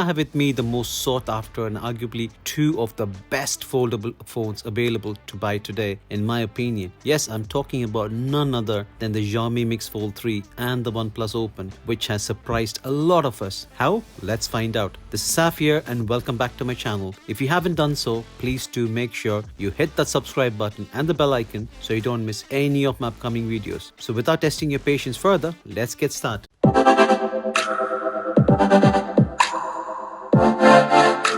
have with me the most sought after and arguably two of the best foldable phones available to buy today, in my opinion. Yes, I'm talking about none other than the Xiaomi Mix Fold 3 and the Oneplus Open, which has surprised a lot of us. How? Let's find out. This is Saf here and welcome back to my channel. If you haven't done so, please do make sure you hit that subscribe button and the bell icon so you don't miss any of my upcoming videos. So without testing your patience further, let's get started.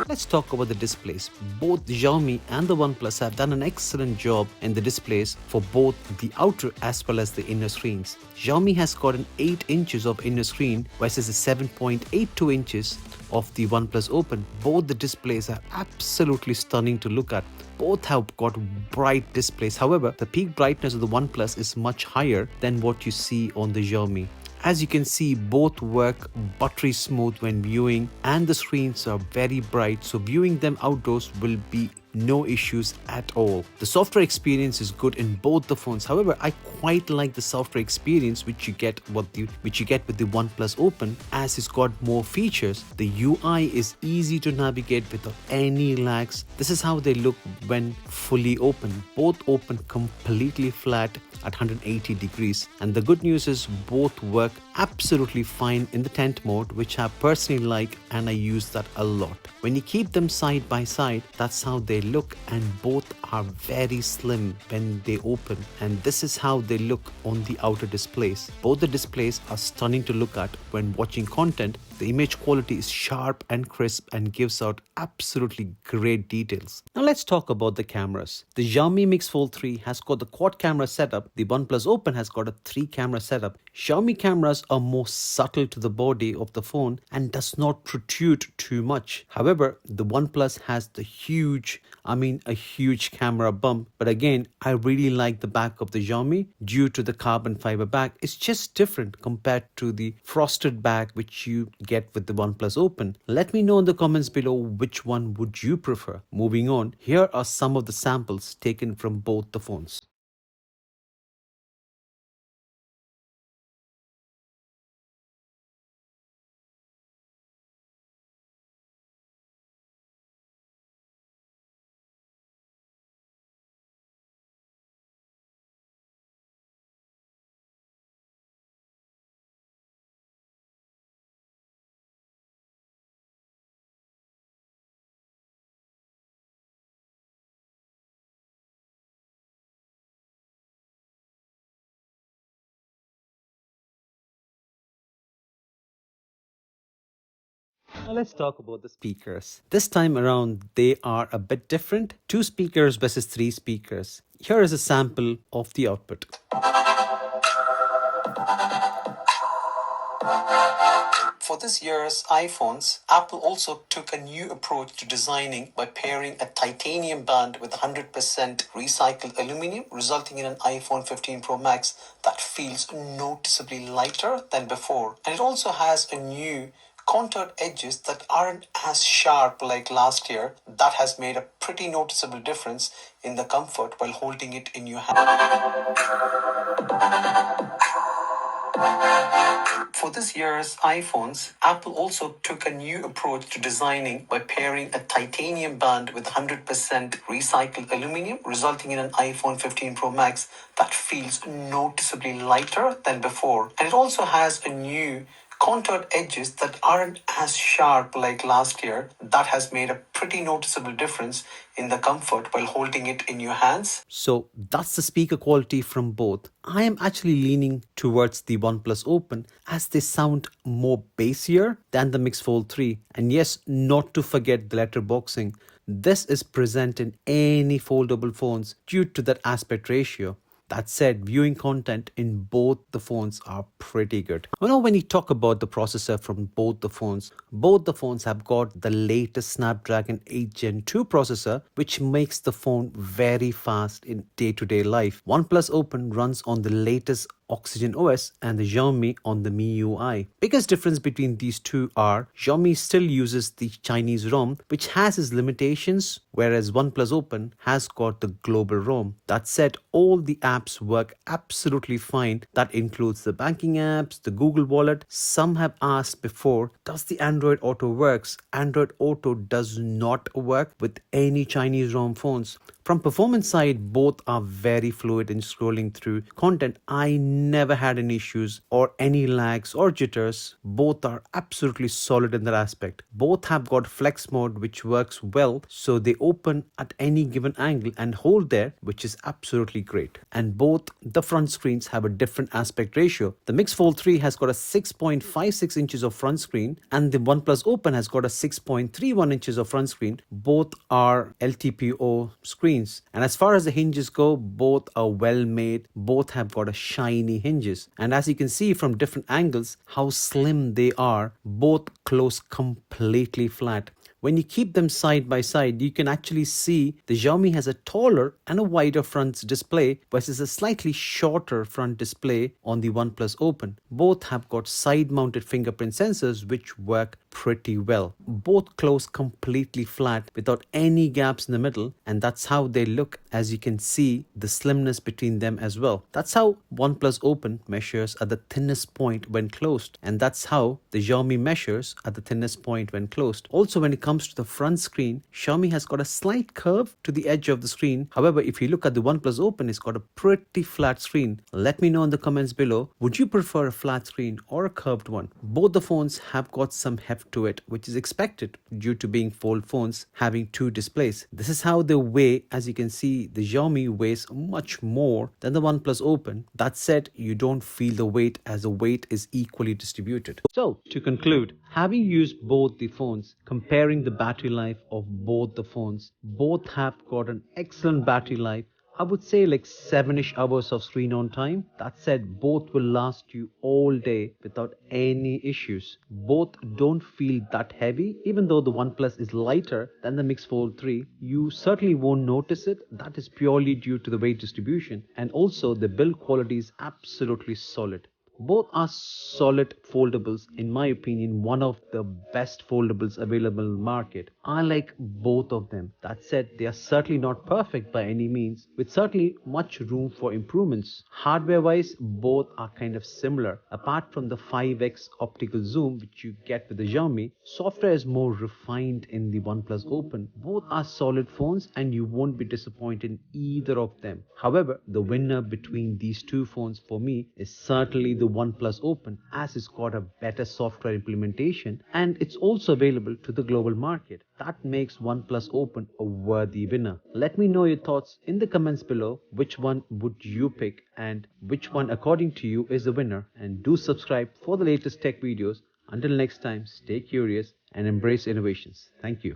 Let's talk about the displays. Both Xiaomi and the Oneplus have done an excellent job in the displays for both the outer as well as the inner screens. Xiaomi has got an 8 inches of inner screen versus the 7.82 inches of the Oneplus Open. Both the displays are absolutely stunning to look at. Both have got bright displays. However, the peak brightness of the Oneplus is much higher than what you see on the Xiaomi. As you can see, both work buttery smooth when viewing and the screens are very bright, so viewing them outdoors will be no issues at all. The software experience is good in both the phones. However, I quite like the software experience which you get with the Oneplus Open, as it's got more features. The UI is easy to navigate without any lags. This is how they look when fully open. Both open completely flat at 180 degrees, and the good news is both work absolutely fine in the tent mode, which I personally like and I use that a lot. When you keep them side by side, that's how they look, and both are very slim when they open, and this is how they look on the outer displays. Both the displays are stunning to look at when watching content. The image quality is sharp and crisp and gives out absolutely great details. Now let's talk about the cameras. The Xiaomi Mix Fold 3 has got the quad camera setup. The OnePlus Open has got a 3 camera setup. Xiaomi cameras are more subtle to the body of the phone and does not protrude too much. However, the OnePlus has the huge camera bump. But again, I really like the back of the Xiaomi due to the carbon fiber back. It's just different compared to the frosted back which you get with the OnePlus Open. Let me know in the comments below which one would you prefer. Moving on, here are some of the samples taken from both the phones. Now let's talk about the speakers. This time around, they are a bit different. 2 speakers versus 3 speakers. Here is a sample of the output. For this year's iPhones, Apple also took a new approach to designing by pairing a titanium band with 100% recycled aluminum, resulting in an iPhone 15 Pro Max that feels noticeably lighter than before. And it also has a new contoured edges that aren't as sharp like last year. That has made a pretty noticeable difference in the comfort while holding it in your hand. For this year's iPhones, Apple also took a new approach to designing by pairing a titanium band with 100% recycled aluminum, resulting in an iPhone 15 Pro Max that feels noticeably lighter than before. And it also has a new contoured edges that aren't as sharp like last year. That has made a pretty noticeable difference in the comfort while holding it in your hands. So that's the speaker quality from both. I am actually leaning towards the OnePlus Open as they sound more bassier than the Mix Fold 3. And yes, not to forget the letterboxing. This is present in any foldable phones due to that aspect ratio. That said, viewing content in both the phones are pretty good. Now, when you talk about the processor from both the phones have got the latest Snapdragon 8 Gen 2 processor, which makes the phone very fast in day-to-day life. OnePlus Open runs on the latest Oxygen OS and the Xiaomi on the MIUI. Biggest difference between these two are Xiaomi still uses the Chinese ROM, which has its limitations, whereas OnePlus Open has got the global ROM. That said, all the apps work absolutely fine. That includes the banking apps, the Google Wallet. Some have asked before, does the Android Auto works? Android Auto does not work with any Chinese ROM phones. From performance side, both are very fluid in scrolling through content. I never had any issues or any lags or jitters. Both are absolutely solid in that aspect. Both have got flex mode which works well, so they open at any given angle and hold there, which is absolutely great. And both the front screens have a different aspect ratio. The Mix Fold 3 has got a 6.56 inches of front screen and the OnePlus Open has got a 6.31 inches of front screen. Both are LTPO screens. And as far as the hinges go, both are well made. Both have got a shiny hinges. And as you can see from different angles, how slim they are. Both close completely flat. When you keep them side by side, you can actually see the Xiaomi has a taller and a wider front display versus a slightly shorter front display on the OnePlus Open. Both have got side-mounted fingerprint sensors which work pretty well. Both close completely flat without any gaps in the middle, and that's how they look. As you can see, the slimness between them as well. That's how OnePlus Open measures at the thinnest point when closed, and that's how the Xiaomi measures at the thinnest point when closed. Also, when it comes to the front screen, Xiaomi has got a slight curve to the edge of the screen. However, if you look at the OnePlus Open, it's got a pretty flat screen. Let me know in the comments below, would you prefer a flat screen or a curved one? Both the phones have got some heft to it, which is expected due to being fold phones having two displays. This is how they weigh. As you can see, the Xiaomi weighs much more than the OnePlus Open. That said, you don't feel the weight as the weight is equally distributed. So, to conclude, having used both the phones, comparing the battery life of both the phones, both have got an excellent battery life. I would say like 7-ish hours of screen on time. That said, both will last you all day without any issues. Both don't feel that heavy. Even though the OnePlus is lighter than the Mix Fold 3, you certainly won't notice it. That is purely due to the weight distribution. And also the build quality is absolutely solid. Both are solid foldables, in my opinion, one of the best foldables available in the market. I like both of them. That said, they are certainly not perfect by any means, with certainly much room for improvements. Hardware wise, both are kind of similar. Apart from the 5x optical zoom which you get with the Xiaomi, software is more refined in the OnePlus Open. Both are solid phones and you won't be disappointed in either of them. However, the winner between these two phones for me is certainly the OnePlus Open, as it's got a better software implementation and it's also available to the global market. That makes OnePlus Open a worthy winner. Let me know your thoughts in the comments below. Which one would you pick and which one according to you is the winner? And do subscribe for the latest tech videos. Until next time, stay curious and embrace innovations. Thank you.